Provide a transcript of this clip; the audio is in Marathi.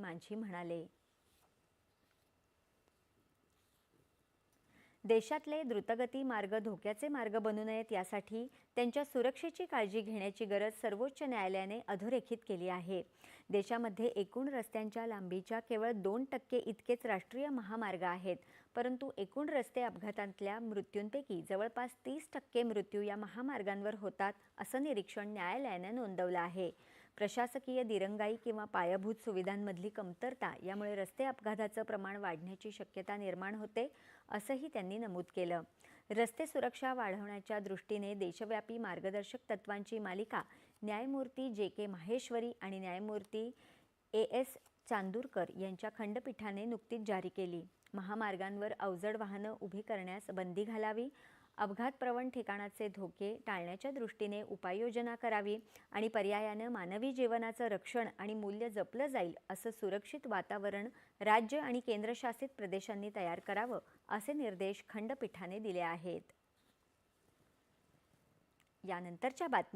मांझी म्हणाले. देशातले द्रुतगती मार्ग धोक्याचे मार्ग बनू नयेत यासाठी त्यांच्या सुरक्षेची काळजी घेण्याची गरज सर्वोच्च न्यायालयाने अधोरेखित केली आहे. देशामध्ये एकूण रस्त्यांच्या लांबीच्या केवळ 2% इतकेच राष्ट्रीय महामार्ग आहेत, परंतु एकूण रस्ते अपघातांतल्या मृत्यूंपैकी जवळपास 30% मृत्यू या महामार्गांवर होतात, असं निरीक्षण न्यायालयाने नोंदवलं आहे. प्रशासकीय दिरंगाई किंवा पायाभूत सुविधांमधली कमतरता यामुळे रस्ते अपघाताचं प्रमाण वाढण्याची शक्यता निर्माण होते, असंही त्यांनी नमूद केलं. रस्ते सुरक्षा वाढवण्याच्या दृष्टीने देशव्यापी मार्गदर्शक तत्वांची मालिका न्यायमूर्ती जे.के. माहेश्वरी आणि न्यायमूर्ती ए.एस. चांदूरकर यांच्या खंडपीठाने नुकतीच जारी केली. महामार्गांवर अवजड वाहनं उभी करण्यास बंदी घालावी, अपघातप्रवण ठिकाणाचे धोके टाळण्याच्या दृष्टीने उपाययोजना करावी आणि पर्यायानं मानवी जीवनाचं रक्षण आणि मूल्य जपलं जाईल असं सुरक्षित वातावरण राज्य आणि केंद्रशासित प्रदेशांनी तयार करावं, असे निर्देश खंडपीठाने दिले आहेत. यानंतरच्या बातम्या.